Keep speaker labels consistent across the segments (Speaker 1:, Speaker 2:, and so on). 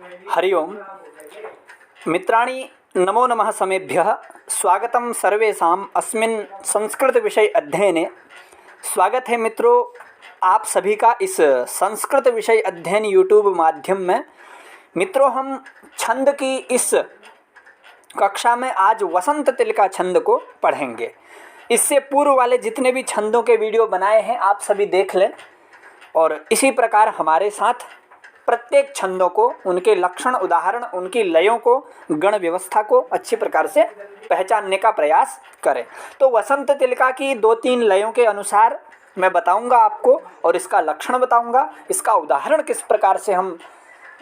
Speaker 1: हरि ओम मित्राणि नमो नमः समेभ्यः स्वागतं सर्वेषाम् अस्मिन् संस्कृत विषय अध्ययने। स्वागत है मित्रों आप सभी का इस संस्कृत विषय अध्ययन यूट्यूब माध्यम में। मित्रों हम छंद की इस कक्षा में आज वसंत तिलका छंद को पढ़ेंगे। इससे पूर्व वाले जितने भी छंदों के वीडियो बनाए हैं आप सभी देख लें और इसी प्रकार हमारे साथ प्रत्येक छंदों को, उनके लक्षण, उदाहरण, उनकी लयों को, गण व्यवस्था को अच्छी प्रकार से पहचानने का प्रयास करें। तो वसंत तिलका की 2-3 लयों के अनुसार मैं बताऊंगा आपको और इसका लक्षण बताऊंगा, इसका उदाहरण किस प्रकार से हम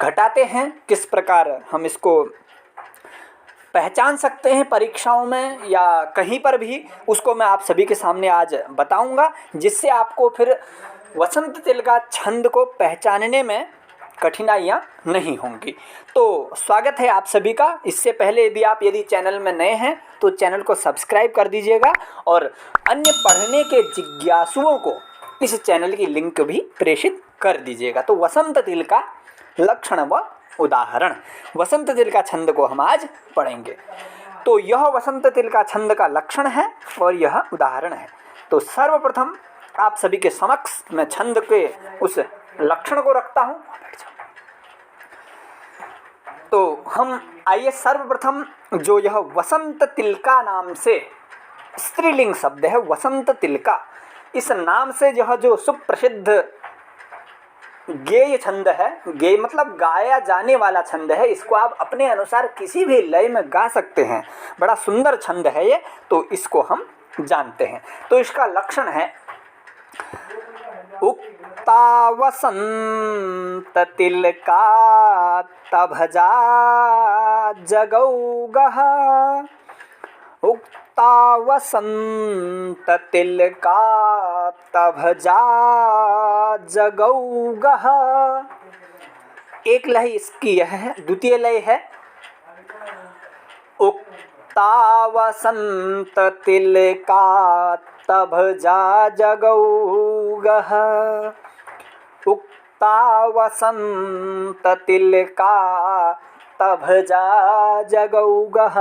Speaker 1: घटाते हैं, किस प्रकार हम इसको पहचान सकते हैं परीक्षाओं में या कहीं पर भी, उसको मैं आप सभी के सामने आज बताऊंगा, जिससे आपको फिर वसंत तिलका छंद को पहचानने में कठिनाइयाँ नहीं होंगी। तो स्वागत है आप सभी का। इससे पहले यदि चैनल में नए हैं तो चैनल को सब्सक्राइब कर दीजिएगा और अन्य पढ़ने के जिज्ञासुओं को इस चैनल की लिंक भी प्रेषित कर दीजिएगा। तो वसंत तिलका लक्षण व उदाहरण, वसंत तिलका छंद को हम आज पढ़ेंगे। तो यह वसंत तिलका छंद का लक्षण है और यह उदाहरण है। तो सर्वप्रथम आप सभी के समक्ष मैं छंद के उस लक्षण को रखता हूँ। तो हम आइए सर्वप्रथम जो यह वसंत तिलका नाम से स्त्रीलिंग शब्द है, वसंत तिलका, इस नाम से यह जो सुप्रसिद्ध गेय छंद है, गेय मतलब गाया जाने वाला छंद है, इसको आप अपने अनुसार किसी भी लय में गा सकते हैं। बड़ा सुंदर छंद है ये, तो इसको हम जानते हैं। तो इसका लक्षण है उक्ता वसंत तिलका तभजा जगौगः। उक्ता वसंत तिलका तभजा जगौगः। एक लय इसकी यह है, द्वितीय लय है उक्ता वसंत तिलका तभजा जगौगः। उक्ता वसंत तिलका तभजा जगौगः।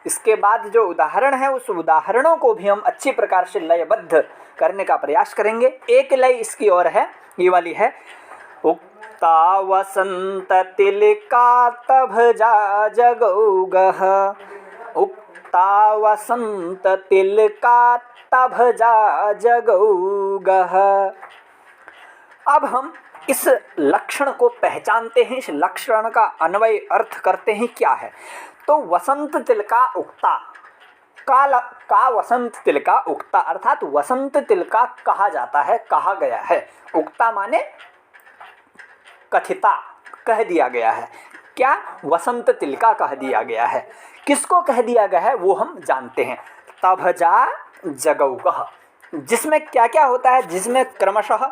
Speaker 1: इसके बाद जो उदाहरण है उस उदाहरणों को भी हम अच्छी प्रकार से लयबद्ध करने का प्रयास करेंगे। एक लय इसकी और है, ये वाली है उक्ता वसंत तिलका तभजा जगौगः। उक्ता वसंत तिलका तभजा जगौगः। अब हम इस लक्षण को पहचानते हैं, इस लक्षण का अन्वय अर्थ करते हैं क्या है। तो वसंत तिलका उक्ता का वसंत तिलका उक्ता, अर्थात वसंत तिलका कहा जाता है, कहा गया है। उक्ता माने कथिता, कह दिया गया है। क्या? वसंत तिलका कह दिया गया है। किसको कह दिया गया है वो हम जानते हैं। तभजा जगौगः, जिसमें क्या क्या होता है, जिसमें क्रमशः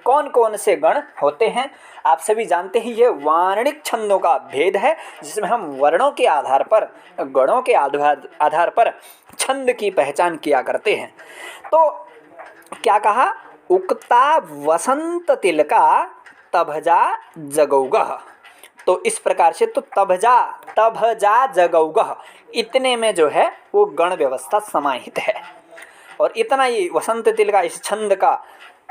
Speaker 1: कौन कौन से गण होते हैं आप सभी जानते ही। ये वार्णिक छंदों का भेद है, जिसमें हम वर्णों के आधार पर, गणों के आधार पर छंद की पहचान किया करते हैं। तो क्या कहा? उक्ता वसंत तिलका तभजा जगौगः। तो इस प्रकार से तो तभजा जगौगः, इतने में जो है वो गण व्यवस्था समाहित है और इतना ही वसंत तिलका इस छंद का,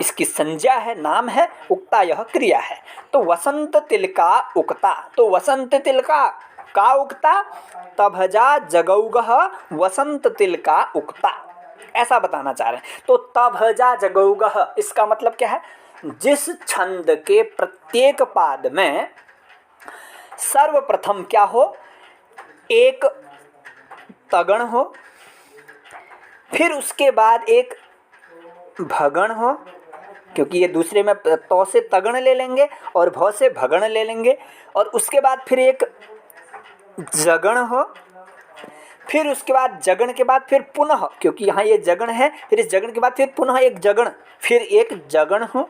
Speaker 1: इसकी संज्ञा है, नाम है। उक्ता यह क्रिया है। तो वसंत तिलका उक्ता, तो वसंत तिलका का उक्ता, तभजा जगौगः वसंत तिलका उक्ता, ऐसा बताना चाह रहे हैं। तो तभजा जगौगः इसका मतलब क्या है? जिस छंद के प्रत्येक पाद में सर्वप्रथम क्या हो? एक तगण हो, फिर उसके बाद एक भगण हो, क्योंकि ये दूसरे में तो से तगण ले लेंगे और भ से भगण ले लेंगे, और उसके बाद फिर एक जगण हो, फिर उसके बाद जगण के बाद फिर पुनः, क्योंकि यहाँ ये जगण है, फिर इस जगण के बाद फिर पुनः एक जगण, फिर एक जगण हो,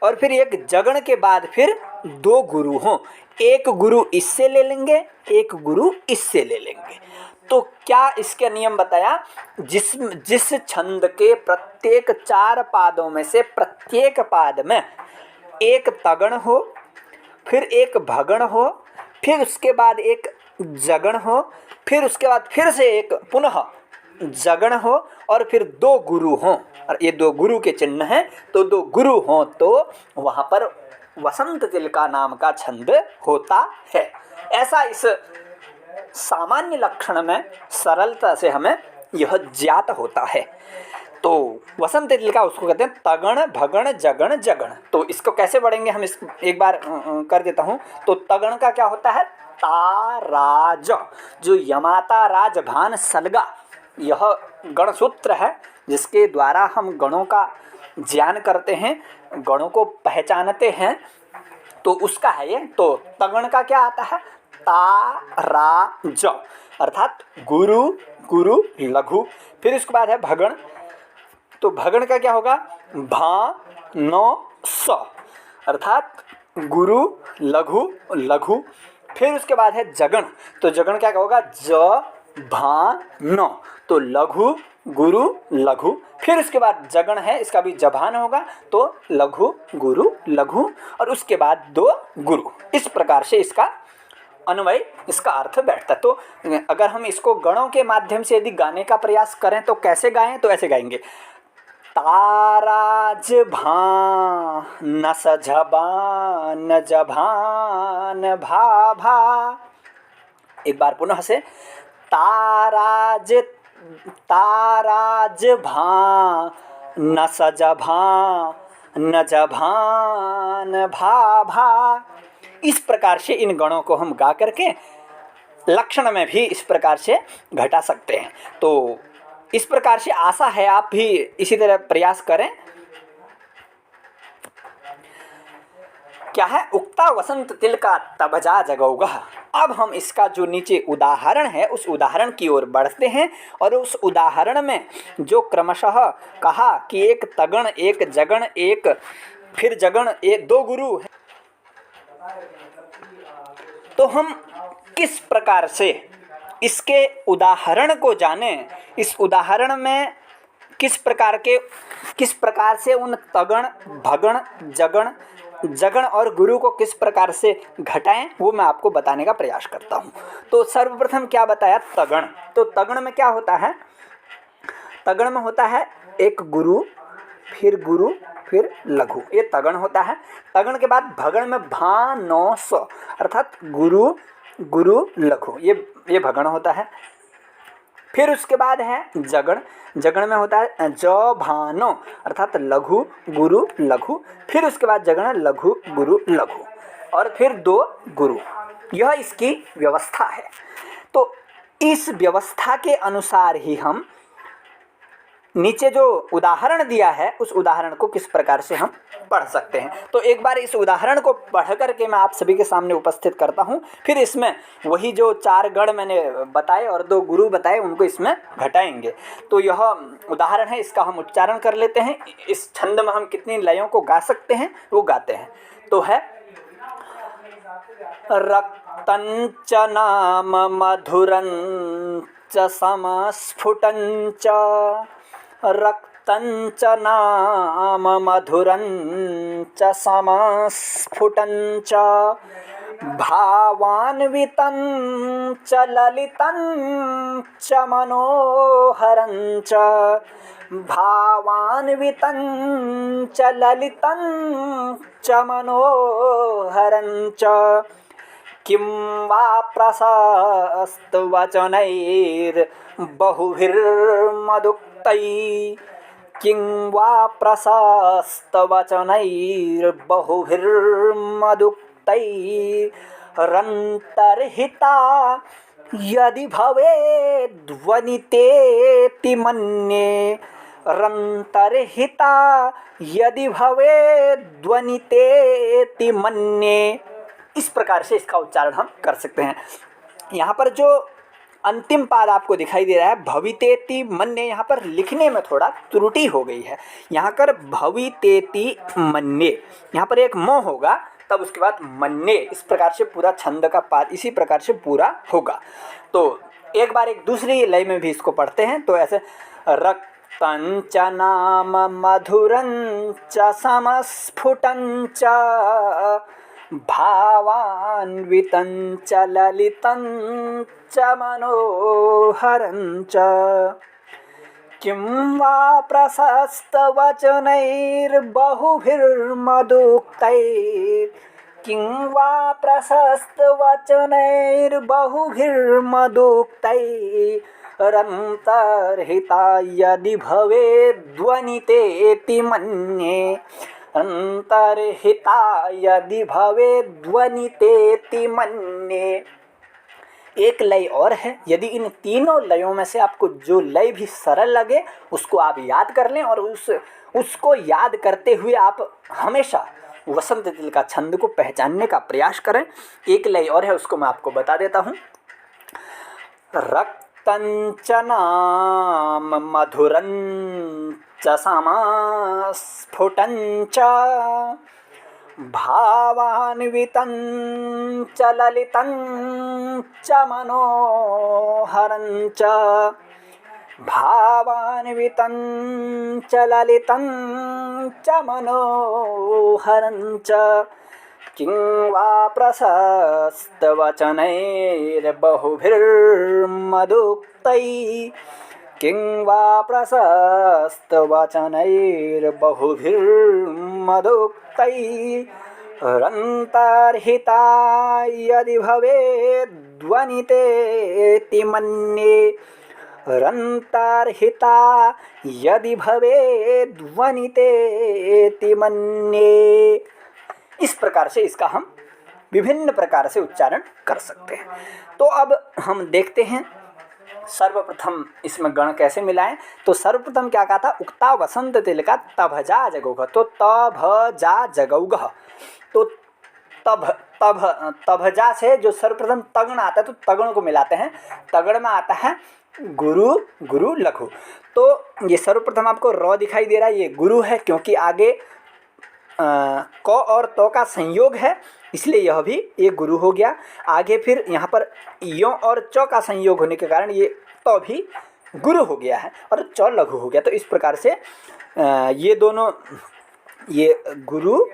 Speaker 1: और फिर एक जगण के बाद फिर 2 गुरु हों। एक गुरु इससे ले लेंगे, एक गुरु इससे ले लेंगे। तो क्या इसके नियम बताया? जिस छंद के प्रत्येक 4 पादों में से प्रत्येक पाद में एक तगण हो, फिर एक भगण हो, फिर उसके बाद एक जगण हो, फिर उसके बाद फिर से एक पुनः जगण हो, और फिर दो गुरु हों, और ये दो गुरु के चिन्ह हैं, तो दो गुरु हों तो वहाँ पर वसंत तिलका नाम का छंद होता है। ऐसा इस सामान्य लक्षण में सरलता से हमें यह ज्ञात होता है। तो वसंत तिलका उसको कहते हैं तगण भगण जगण जगण। तो इसको कैसे पढ़ेंगे हम, इस एक बार कर देता हूँ। तो तगण का क्या होता है, ताराज, जो यमाता राज भान सलगा, यह गण सूत्र है जिसके द्वारा हम गणों का ज्ञान करते हैं, गणों को पहचानते हैं, तो उसका है ये। तो तगण का क्या आता है, ताराज, अर्थात गुरु गुरु लघु। फिर उसके बाद है भगण, तो भगण का क्या होगा, भा नो स, अर्थात गुरु लघु लघु। फिर उसके बाद है जगण, तो जगण क्या होगा, ज भा न, तो लघु गुरु लघु। फिर उसके बाद जगण है, इसका भी जभान होगा, तो लघु गुरु लघु, और उसके बाद दो गुरु। इस प्रकार से इसका अन्वय, इसका अर्थ बैठता है। तो अगर हम इसको गणों के माध्यम से यदि गाने का प्रयास करें तो कैसे गाएं, तो ऐसे गाएंगे, ताराज भा न सझबान जभान भा भा। एक बार पुनः से, ताराज ताराज भा न सजभा न जभान भा भा। इस प्रकार से इन गणों को हम गा करके लक्षण में भी इस प्रकार से घटा सकते हैं। तो इस प्रकार से आशा है आप भी इसी तरह प्रयास करें। क्या है, उक्ता वसंत तिलका तबजा जगौगह। अब हम इसका जो नीचे उदाहरण है उस उदाहरण की ओर बढ़ते हैं, और उस उदाहरण में जो क्रमशः कहा कि एक तगण एक जगण एक फिर जगण एक दो गुरु है, तो हम किस प्रकार से इसके उदाहरण को जानें, इस उदाहरण में किस प्रकार से उन तगण भगण जगण जगण और गुरु को किस प्रकार से घटाएं, वो मैं आपको बताने का प्रयास करता हूँ। तो सर्वप्रथम क्या बताया, तगण। तो तगण में क्या होता है, तगण में होता है एक गुरु फिर लघु, ये तगण होता है। तगण के बाद भगण में भा नो स, अर्थात गुरु गुरु लघु, ये भगण होता है। फिर उसके बाद है जगण, जगण में होता है ज भानो, अर्थात लघु गुरु लघु। फिर उसके बाद जगण लघु गुरु लघु, और फिर दो गुरु। यह इसकी व्यवस्था है। तो इस व्यवस्था के अनुसार ही हम नीचे जो उदाहरण दिया है उस उदाहरण को किस प्रकार से हम पढ़ सकते हैं। तो एक बार इस उदाहरण को पढ़ करके मैं आप सभी के सामने उपस्थित करता हूँ। फिर इसमें वही जो चार गण मैंने बताए और दो गुरु बताए उनको इसमें घटाएंगे। तो यह उदाहरण है, इसका हम उच्चारण कर लेते हैं। इस छंद में हम कितनी लयों को गा सकते हैं वो गाते हैं। तो है, रक्तंच नाम मधुरंच समस्फुटंच, रक्तंच नाम मधुरंच समस्फुटंच, भावान्वितंच ललितंच मनोहरंच, भावान्वितंच ललितंच मनोहरंच, किं वा प्रशस्तवचनैर्बहुभिर्मदुक्तैः, किं वा प्रशस्तवचनैर्बहुभिर्मदुक्तैः, रन्तर्हिता यदि भवेद्वनितेति मन्ये, रन्तर्हिता यदि भवेद्वनितेति मन्ये। इस प्रकार से इसका उच्चारण हम कर सकते हैं। यहाँ पर जो अंतिम पाद आपको दिखाई दे रहा है भवितेति मन्ये, यहाँ पर लिखने में थोड़ा त्रुटि हो गई है। यहाँ पर भवितेति मन्ये, यहाँ पर एक म होगा, तब उसके बाद मन्ये। इस प्रकार से पूरा छंद का पाद इसी प्रकार से पूरा होगा। तो एक बार एक दूसरी लय में भी इसको पढ़ते हैं। तो ऐसे, रक्तंच नाम मधुरंच समस्फुटंच, भावान्वितं च ललितं च मनोहरं च किं वा प्रशस्तवचनैर्बहुभिर्मदुक्तैः किं वा प्रशस्तवचनैर्बहुभिर्मदुक्तैरन्तर्हिता यदि भवेद्ध्वनितेति मन्ये अंतर्हिता यदि भवेद्ध्वनितेति मन्ये। एक लय और है, यदि इन तीनों लयों में से आपको जो लय भी सरल लगे उसको आप याद कर लें और उसको याद करते हुए आप हमेशा वसंत तिल का छंद को पहचानने का प्रयास करें। एक लय और है, उसको मैं आपको बता देता हूँ। रक्तंच नाम मधुरंच समास्फुटंच भावान्वितं च ललितं च मनोहरं च भावान्वितं च ललितं च मनोहरं च किं वा प्रशस्तवचनैर्बहुभिर्मदुक्तैः किं वा प्रशस्तवचनैर्बहुभिर्मदुक्तैरन्तर्हिता यदि भवेद्ध्वनितेति मन्ये रन्तर्हिता यदि भवेद्ध्वनितेति मन्ये। इस प्रकार से इसका हम विभिन्न प्रकार से उच्चारण कर सकते हैं। तो अब हम देखते हैं सर्वप्रथम इसमें गण कैसे मिलाएं। तो सर्वप्रथम क्या कहा था, उक्ता वसंत तिल का तभजा जगौघ। तो तभजा जगौघ, तो तभजा से जो सर्वप्रथम तगण आता है तो तगण को मिलाते हैं। तगण में आता है गुरु गुरु लघु। तो ये सर्वप्रथम आपको र दिखाई दे रहा है, ये गुरु है क्योंकि आगे क और तो का संयोग है, इसलिए यह भी ये गुरु हो गया। आगे फिर यहाँ पर यो और च का संयोग होने के कारण ये तो भी गुरु हो गया है और च लघु हो गया। तो इस प्रकार से ये दोनों, ये गुरु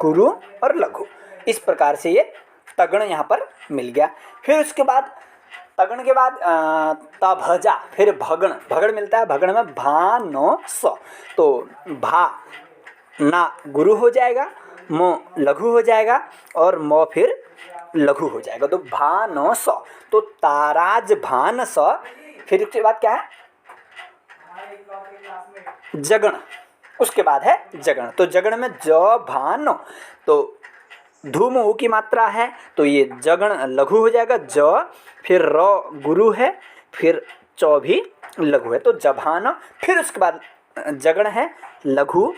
Speaker 1: गुरु और लघु, इस प्रकार से ये तगण यहाँ पर मिल गया। फिर उसके बाद तगण के बाद तभजा, फिर भगण, भगण मिलता है। भगण में भा नो स, तो भा ना गुरु हो जाएगा, मो लघु हो जाएगा और मो फिर लघु हो जाएगा। तो भा नो स, तो ताराज भान स। फिर उसके बाद क्या है, जगण, उसके बाद है जगण। तो जगण में ज भान, तो धूम ऊ की मात्रा है तो ये जगण लघु हो जाएगा। ज, फिर र गुरु है, फिर च भी लघु है, तो जभान। फिर उसके बाद जगण है लघु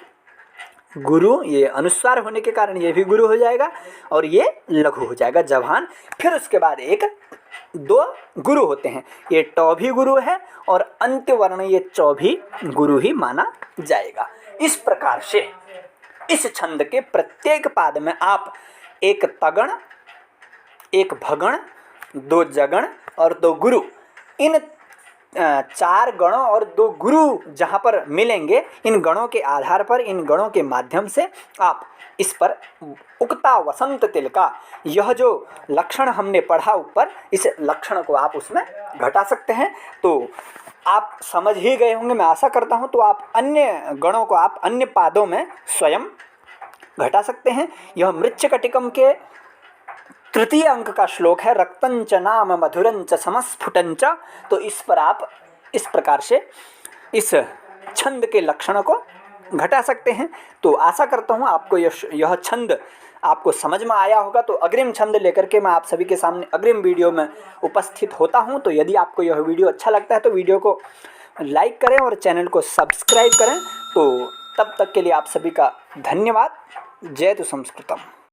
Speaker 1: गुरु, ये अनुस्वार होने के कारण ये भी गुरु हो जाएगा और ये लघु हो जाएगा जभान। फिर उसके बाद एक दो गुरु होते हैं, ये ट भी गुरु है और अंत्य वर्ण ये च भी गुरु ही माना जाएगा। इस प्रकार से इस छंद के प्रत्येक पाद में आप एक तगण, एक भगण, दो जगण और दो गुरु, इन चार गणों और दो गुरु जहाँ पर मिलेंगे, इन गणों के आधार पर, इन गणों के माध्यम से आप इस पर उक्ता वसंत तिल का यह जो लक्षण हमने पढ़ा ऊपर, इस लक्षण को आप उसमें घटा सकते हैं। तो आप समझ ही गए होंगे, मैं आशा करता हूँ। तो आप अन्य गणों को आप अन्य पादों में स्वयं घटा सकते हैं। यह मृच्छकटिकम के तृतीय अंक का श्लोक है, रक्तंच नाम मधुरंच समस्फुटंच। तो इस पर आप इस प्रकार से इस छंद के लक्षणों को घटा सकते हैं। तो आशा करता हूँ आपको यह छंद आपको समझ में आया होगा। तो अग्रिम छंद लेकर के मैं आप सभी के सामने अग्रिम वीडियो में उपस्थित होता हूँ। तो यदि आपको यह वीडियो अच्छा लगता है तो वीडियो को लाइक करें और चैनल को सब्सक्राइब करें। तो तब तक के लिए आप सभी का धन्यवाद। जय तु संस्कृतम।